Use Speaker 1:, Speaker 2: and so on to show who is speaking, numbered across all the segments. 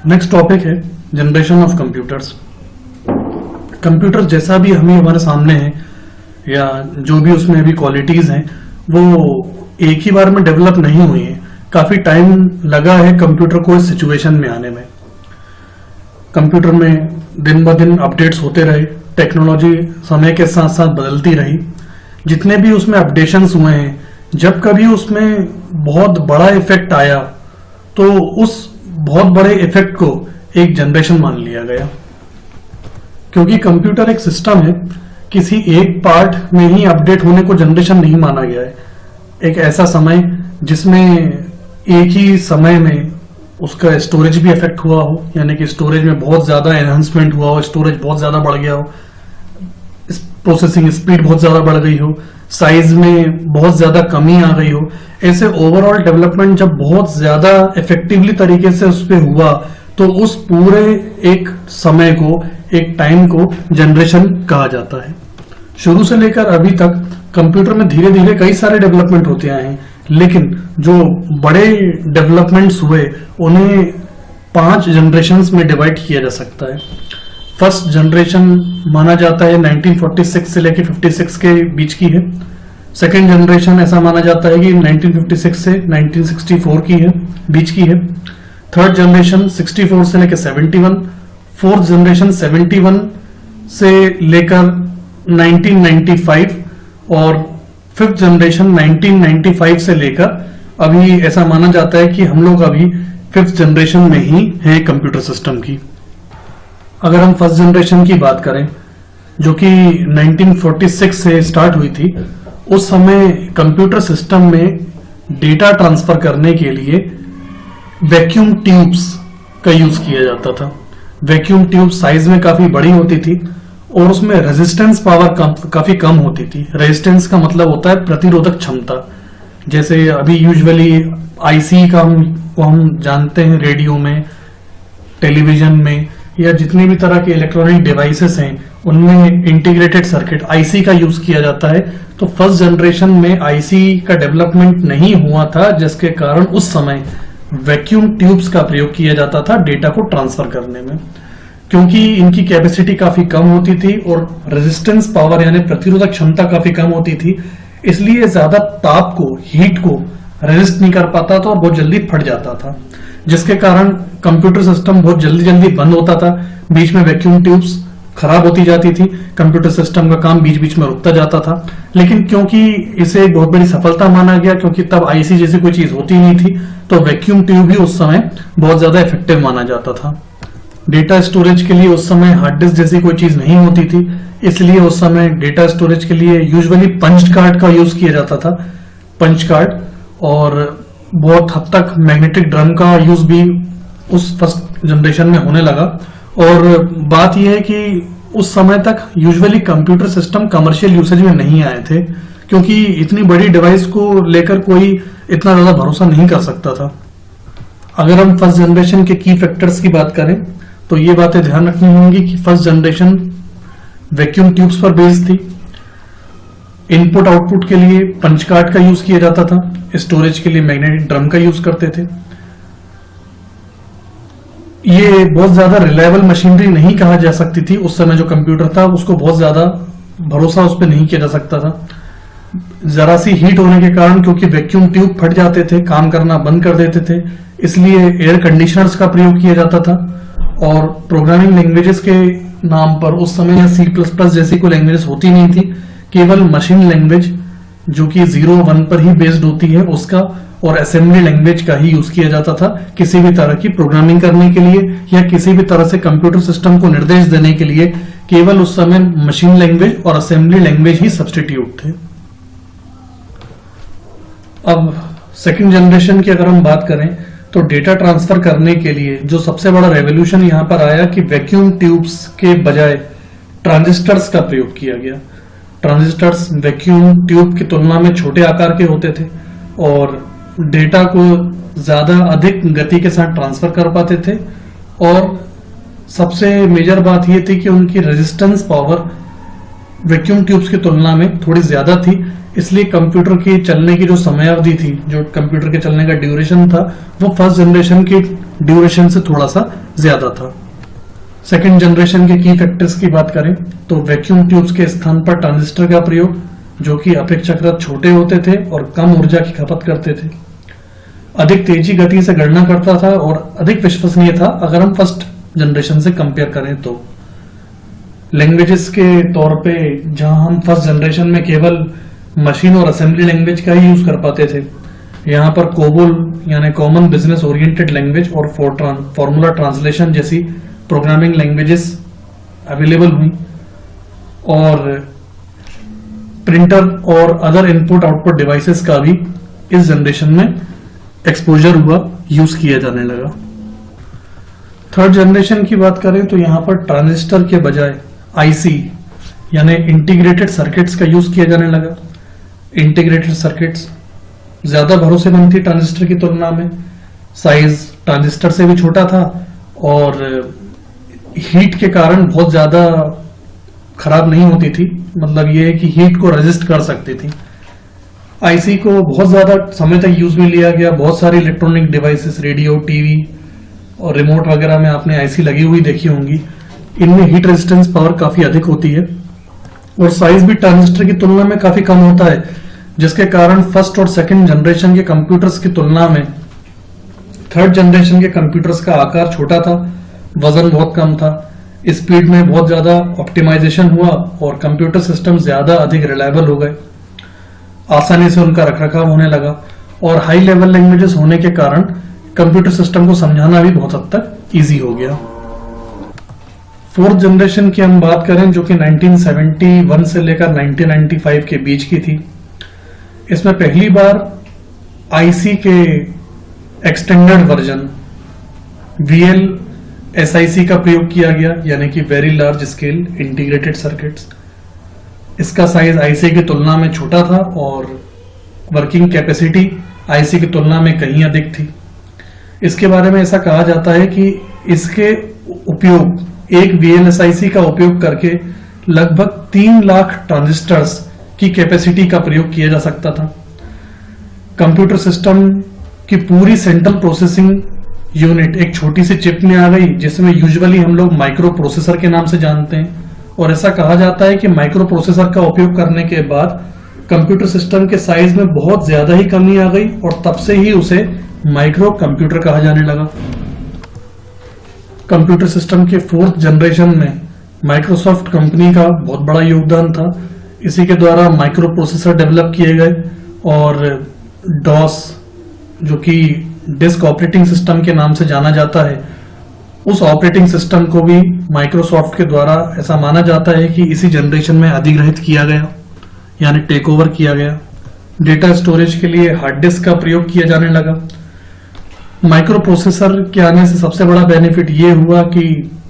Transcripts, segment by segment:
Speaker 1: Next topic है generation of computers. Computer जैसा भी हमारे सामने है या जो भी उसमें अभी क्वालिटीज हैं वो एक ही बार में डेवलप नहीं हुई है। काफी टाइम लगा है कंप्यूटर को इस सिचुएशन में आने में। कंप्यूटर में दिन ब दिन अपडेट्स होते रहे, टेक्नोलॉजी समय के साथ साथ बदलती रही। जितने भी उसमें अपडेशंस हुए हैं, जब कभी उसमें बहुत बड़ा इफेक्ट आया तो उस बहुत बड़े इफेक्ट को एक जनरेशन मान लिया गया, क्योंकि कंप्यूटर एक सिस्टम है। किसी एक पार्ट में ही अपडेट होने को जनरेशन नहीं माना गया है। एक ऐसा समय जिसमें एक ही समय में उसका स्टोरेज भी इफेक्ट हुआ हो, यानी कि स्टोरेज में बहुत ज्यादा एनहांसमेंट हुआ हो, स्टोरेज बहुत ज्यादा बढ़ गया हो, प्रोसेसिंग स्पीड बहुत ज्यादा बढ़ गई हो, साइज में बहुत ज्यादा कमी आ गई हो। ऐसे ओवरऑल डेवलपमेंट जब बहुत ज्यादा इफेक्टिवली तरीके से उस पर हुआ तो उस पूरे एक समय को, एक टाइम को जनरेशन कहा जाता है। शुरू से लेकर अभी तक कंप्यूटर में धीरे धीरे कई सारे डेवलपमेंट होते आए हैं, लेकिन जो बड़े डेवलपमेंट्स हुए उन्हें 5 जनरेशन्स में डिवाइड किया जा सकता है। फर्स्ट जनरेशन माना जाता है 1946 से लेकर 56 के बीच की है। सेकेंड जनरेशन ऐसा माना जाता है कि 1956 से 1964 की है, बीच की है। थर्ड जनरेशन 64 से लेकर 71। फोर्थ जनरेशन 71 से लेकर 1995 और फिफ्थ जनरेशन 1995 से लेकर अभी ऐसा माना जाता है कि हम लोग अभी फिफ्थ जनरेशन में ही हैं कंप्यूटर सिस्टम की। अगर हम फर्स्ट जनरेशन की बात करें जो कि 1946 से स्टार्ट हुई थी, उस समय कंप्यूटर सिस्टम में डेटा ट्रांसफर करने के लिए वैक्यूम ट्यूब्स का यूज किया जाता था। वैक्यूम ट्यूब साइज में काफी बड़ी होती थी और उसमें रेजिस्टेंस पावर काफी कम होती थी। रेजिस्टेंस का मतलब होता है प्रतिरोधक क्षमता। जैसे अभी यूजुअली आईसी का हम जानते हैं, रेडियो में, टेलीविजन में या जितनी भी तरह के इलेक्ट्रॉनिक डिवाइसेस हैं उनमें इंटीग्रेटेड सर्किट आईसी का यूज किया जाता है। तो फर्स्ट जनरेशन में आईसी का डेवलपमेंट नहीं हुआ था, जिसके कारण उस समय वैक्यूम ट्यूब्स का प्रयोग किया जाता था डेटा को ट्रांसफर करने में। क्योंकि इनकी कैपेसिटी काफी कम होती थी और रेजिस्टेंस पावर यानी प्रतिरोधक क्षमता काफी कम होती थी, इसलिए ज्यादा ताप को, हीट को रेजिस्ट नहीं कर पाता था और बहुत जल्दी फट जाता था, जिसके कारण कंप्यूटर सिस्टम बहुत जल्दी जल्दी बंद होता था। बीच में वैक्यूम ट्यूब्स खराब होती जाती थी, कंप्यूटर सिस्टम का काम बीच बीच में रुकता जाता था। लेकिन क्योंकि इसे एक बहुत बड़ी सफलता माना गया, क्योंकि तब आईसी जैसी कोई चीज होती नहीं थी, तो वैक्यूम ट्यूब ही उस समय बहुत ज्यादा इफेक्टिव माना जाता था। डेटा स्टोरेज के लिए उस समय हार्ड डिस्क जैसी कोई चीज नहीं होती थी, इसलिए उस समय डेटा स्टोरेज के लिए यूजुअली पंच कार्ड का यूज किया जाता था, पंच कार्ड। और बहुत हद तक मैग्नेटिक ड्रम का यूज भी उस फर्स्ट जनरेशन में होने लगा। और बात यह है कि उस समय तक usually computer system commercial usage में नहीं आए थे, क्योंकि इतनी बड़ी डिवाइस को लेकर कोई इतना ज्यादा भरोसा नहीं कर सकता था। अगर हम फर्स्ट जनरेशन के की फैक्टर्स की बात करें तो ये बातें ध्यान रखनी होंगी कि फर्स्ट जनरेशन वैक्यूम ट्यूब्स पर बेस्ड थी। इनपुट आउटपुट के लिए पंच कार्ड का यूज किया जाता था, स्टोरेज के लिए मैग्नेटिक ड्रम का यूज करते थे। ये बहुत ज्यादा रिलायबल मशीनरी नहीं कहा जा सकती थी। उस समय जो कंप्यूटर था उसको बहुत ज्यादा भरोसा उस पर नहीं किया जा सकता था। जरा सी हीट होने के कारण, क्योंकि वैक्यूम ट्यूब फट जाते थे, काम करना बंद कर देते थे, इसलिए एयर कंडीशनर्स का प्रयोग किया जाता था। और प्रोग्रामिंग लैंग्वेजेस के नाम पर उस समय C++ जैसी कोई लैंग्वेजेस होती नहीं थी, केवल मशीन लैंग्वेज जो कि 0-1 पर ही बेस्ड होती है उसका और असेंबली लैंग्वेज का ही यूज किया जाता था किसी भी तरह की प्रोग्रामिंग करने के लिए या किसी भी तरह से कंप्यूटर सिस्टम को निर्देश देने के लिए। केवल उस समय मशीन लैंग्वेज और असेंबली लैंग्वेज ही सब्स्टिट्यूट थे। अब सेकंड जनरेशन की अगर हम बात करें तो डेटा ट्रांसफर करने के लिए जो सबसे बड़ा रेवोल्यूशन यहां पर आया कि वैक्यूम ट्यूब्स के बजाय ट्रांजिस्टर्स का प्रयोग किया गया। ट्रांजिस्टर्स वैक्यूम ट्यूब की तुलना में छोटे आकार के होते थे और डेटा को ज्यादा अधिक गति के साथ ट्रांसफर कर पाते थे। और सबसे मेजर बात यह थी कि उनकी रेजिस्टेंस पावर वैक्यूम ट्यूब्स की तुलना में थोड़ी ज्यादा थी, इसलिए कंप्यूटर की चलने की जो समयावधि थी, जो कंप्यूटर के चलने का ड्यूरेशन था, वो फर्स्ट जनरेशन की ड्यूरेशन से थोड़ा सा ज्यादा था। सेकेंड जनरेशन के की फैक्टर्स की बात करें तो वैक्यूम ट्यूब्स के स्थान पर ट्रांजिस्टर का प्रयोग, जो कि अपेक्षाकृत छोटे होते थे और कम ऊर्जा की खपत करते थे, अधिक तेजी गति से गणना करता था और अधिक विश्वसनीय था अगर हम फर्स्ट जनरेशन से कंपेयर करें तो। लैंग्वेजेस के तौर पे जहां हम फर्स्ट जनरेशन में केवल मशीन और असेंबली लैंग्वेज का ही यूज कर पाते थे, यहाँ पर कोबोल यानी कॉमन बिजनेस ओरिएंटेड लैंग्वेज और फॉर्मूला ट्रांसलेशन जैसी प्रोग्रामिंग लैंग्वेजेस अवेलेबल हुई और प्रिंटर और अदर इनपुट आउटपुट डिवाइसेस का भी इस जनरेशन में एक्सपोजर हुआ, यूज किया जाने लगा। थर्ड जनरेशन की बात करें तो यहाँ पर ट्रांजिस्टर के बजाय आईसी यानी इंटीग्रेटेड सर्किट्स का यूज किया जाने लगा। इंटीग्रेटेड सर्किट्स ज्यादा भरोसेमंद थी ट्रांजिस्टर की तुलना में, साइज ट्रांजिस्टर से भी छोटा था और हीट के कारण बहुत ज्यादा खराब नहीं होती थी, मतलब यह है कि हीट को रेजिस्ट कर सकती थी। आईसी को बहुत ज्यादा समय तक यूज में लिया गया। बहुत सारी इलेक्ट्रॉनिक डिवाइसेस, रेडियो, टीवी और रिमोट वगैरह में आपने आईसी लगी हुई देखी होंगी। इनमें हीट रेजिस्टेंस पावर काफी अधिक होती है और साइज भी ट्रांजिस्टर की तुलना में काफी कम होता है, जिसके कारण फर्स्ट और सेकंड जनरेशन के कंप्यूटर्स की तुलना में थर्ड जनरेशन के कंप्यूटर्स का आकार छोटा था, वजन बहुत कम था, स्पीड में बहुत ज्यादा ऑप्टिमाइजेशन हुआ और कंप्यूटर सिस्टम ज्यादा अधिक रिलायबल हो गए, आसानी से उनका रखरखाव होने लगा और हाई लेवल लैंग्वेजेस होने के कारण कंप्यूटर सिस्टम को समझाना भी बहुत हद तक इजी हो गया। फोर्थ जनरेशन की हम बात करें जो कि 1971 से लेकर 1995 के बीच की थी। इसमें पहली बार आईसी के एक्सटेंडेड वर्जन VLSIC का प्रयोग किया गया, यानी कि very large scale integrated circuits. इसका साइज आईसी की तुलना में छोटा था और वर्किंग कैपेसिटी आईसी की तुलना में कहीं अधिक थी। इसके बारे में ऐसा कहा जाता है कि इसके उपयोग एक VLSIC का उपयोग करके लगभग 3 लाख ट्रांजिस्टर्स की कैपेसिटी का प्रयोग किया जा सकता था। कंप्यूटर सिस्टम की पूरी सेंट्रल प्रोसेसिंग यूनिट एक छोटी सी चिप में आ गई, जिसमें यूजुअली हम लोग माइक्रो प्रोसेसर के नाम से जानते हैं। और ऐसा कहा जाता है कि माइक्रो प्रोसेसर का उपयोग करने के बाद कंप्यूटर सिस्टम के साइज में बहुत ज्यादा ही कमी आ गई और तब से ही उसे माइक्रो कंप्यूटर कहा जाने लगा। कंप्यूटर सिस्टम के फोर्थ जनरेशन में माइक्रोसॉफ्ट कंपनी का बहुत बड़ा योगदान था। इसी के द्वारा माइक्रो प्रोसेसर डेवलप किए गए और डॉस, जो कि डिस्क ऑपरेटिंग सिस्टम के नाम से जाना जाता है, उस ऑपरेटिंग सिस्टम को भी माइक्रोसॉफ्ट के द्वारा ऐसा माना जाता है कि इसी जनरेशन में अधिग्रहित किया गया, यानी टेक ओवर किया गया। डेटा स्टोरेज के लिए हार्ड डिस्क का प्रयोग किया जाने लगा। माइक्रो प्रोसेसर के आने से सबसे बड़ा बेनिफिट ये हुआ कि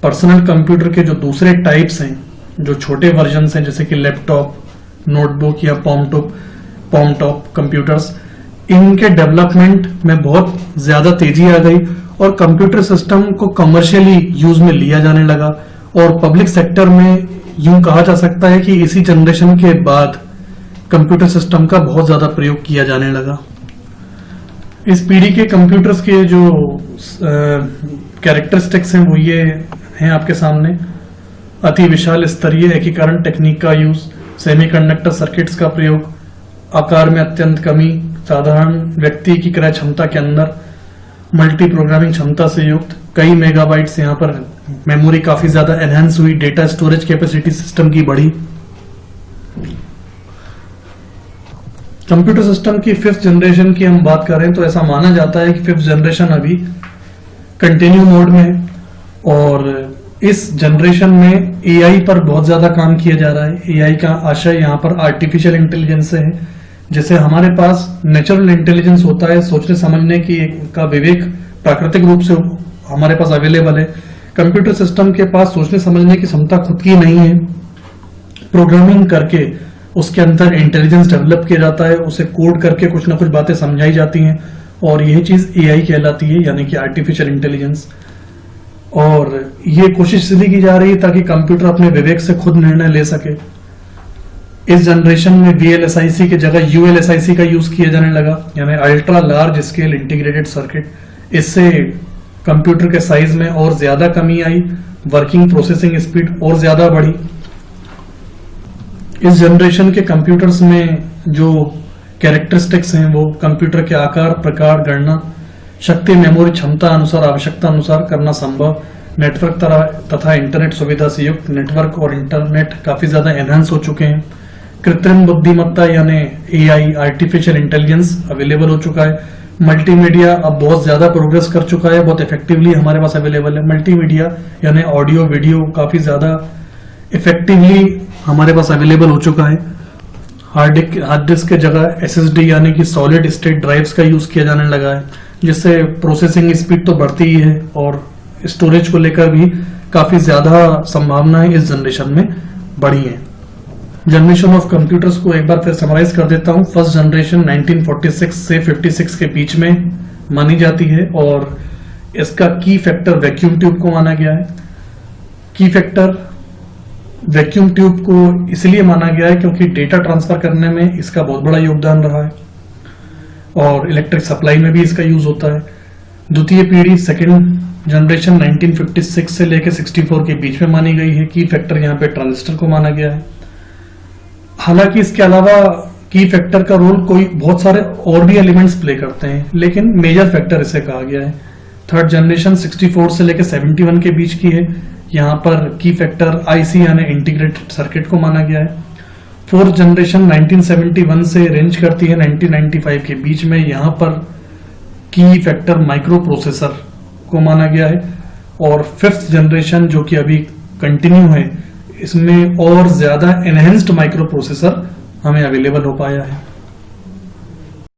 Speaker 1: पर्सनल कंप्यूटर के जो दूसरे टाइप्स हैं, जो छोटे वर्जन हैं जैसे कि लैपटॉप, नोटबुक या पॉम टॉप कंप्यूटर्स, इनके डेवलपमेंट में बहुत ज्यादा तेजी आ गई और कंप्यूटर सिस्टम को कमर्शियली यूज में लिया जाने लगा। और पब्लिक सेक्टर में यूं कहा जा सकता है कि इसी जनरेशन के बाद कंप्यूटर सिस्टम का बहुत ज्यादा प्रयोग किया जाने लगा। इस पीढ़ी के कंप्यूटर्स के जो कैरेक्टरिस्टिक्स हैं वो ये हैं आपके सामने। अति विशाल स्तरीय एकीकरण टेक्निक का यूज, सेमीकंडक्टर सर्किट्स का प्रयोग, आकार में अत्यंत कमी, साधारण व्यक्ति की क्रय क्षमता के अंदर, मल्टी प्रोग्रामिंग क्षमता से युक्त, कई मेगाबाइट्स यहाँ पर मेमोरी काफी ज्यादा एनहांस हुई, डेटा स्टोरेज कैपेसिटी सिस्टम की बढ़ी। कंप्यूटर सिस्टम की फिफ्थ जनरेशन की हम बात करें तो ऐसा माना जाता है कि फिफ्थ जनरेशन अभी कंटिन्यू मोड में है और इस जनरेशन में एआई पर बहुत ज्यादा काम किया जा रहा है। एआई का आशय यहाँ पर आर्टिफिशियल इंटेलिजेंस से है। जैसे हमारे पास नेचुरल इंटेलिजेंस होता है, सोचने समझने की का विवेक प्राकृतिक रूप से हमारे पास अवेलेबल है, कंप्यूटर सिस्टम के पास सोचने समझने की क्षमता खुद की नहीं है। प्रोग्रामिंग करके उसके अंदर इंटेलिजेंस डेवलप किया जाता है, उसे कोड करके कुछ ना कुछ बातें समझाई जाती हैं और यही चीज एआई कहलाती है, यानी कि आर्टिफिशियल इंटेलिजेंस। और ये कोशिश इसलिए की जा रही है ताकि कंप्यूटर अपने विवेक से खुद निर्णय ले सके। इस जनरेशन में VLSIC की जगह ULSIC का यूज किया जाने लगा, यानी ultra large scale integrated circuit. इससे कंप्यूटर के साइज में और ज्यादा कमी आई, वर्किंग प्रोसेसिंग स्पीड और ज्यादा बढ़ी। इस जनरेशन के कंप्यूटर्स में जो कैरेक्टरिस्टिक्स हैं वो कंप्यूटर के आकार, प्रकार, गणना, शक्ति, मेमोरी क्षमता अनुसार, आवश्यकता अनुसार करना संभव, नेटवर्क तथा इंटरनेट सुविधा से युक्त नेटवर्क और इंटरनेट काफी ज्यादा एनहांस हो चुके हैं। कृत्रिम बुद्धिमत्ता यानी एआई, आर्टिफिशियल इंटेलिजेंस अवेलेबल हो चुका है। मल्टीमीडिया अब बहुत ज्यादा प्रोग्रेस कर चुका है, बहुत इफेक्टिवली हमारे पास अवेलेबल है। मल्टीमीडिया यानी ऑडियो, वीडियो काफी ज्यादा इफेक्टिवली हमारे पास अवेलेबल हो चुका है। हार्ड डिस्क के जगह एसएसडी यानी कि सॉलिड स्टेट ड्राइव्स का यूज किया जाने लगा है, जिससे प्रोसेसिंग स्पीड तो बढ़ती ही है और स्टोरेज को लेकर भी काफी ज्यादा संभावनाएं इस जनरेशन में बढ़ी हैं। जनरेशन ऑफ कंप्यूटर्स को एक बार फिर समराइज कर देता हूं। फर्स्ट जनरेशन 1946 से 56 के बीच में मानी जाती है और इसका की फैक्टर वैक्यूम ट्यूब को माना गया है। की फैक्टर वैक्यूम ट्यूब को इसलिए माना गया है क्योंकि डेटा ट्रांसफर करने में इसका बहुत बड़ा योगदान रहा है और इलेक्ट्रिक सप्लाई में भी इसका यूज होता है। द्वितीय पीढ़ी सेकेंड जनरेशन 1956 से लेकर 64 के बीच में मानी गई है। की फैक्टर यहाँ पे ट्रांजिस्टर को माना गया है। हालांकि इसके अलावा की फैक्टर का रोल कोई बहुत सारे और भी एलिमेंट्स प्ले करते हैं, लेकिन मेजर फैक्टर इसे कहा गया है। थर्ड जनरेशन 64 से लेकर 71 के बीच की है। यहाँ पर की फैक्टर आईसी यानी इंटीग्रेटेड सर्किट को माना गया है। फोर्थ जनरेशन 1971 से रेंज करती है 1995 के बीच में। यहाँ पर की फैक्टर माइक्रो प्रोसेसर को माना गया है। और फिफ्थ जनरेशन जो कि अभी कंटिन्यू है, इसमें और ज्यादा एनहेंस्ड माइक्रो प्रोसेसर हमें अवेलेबल हो पाया है।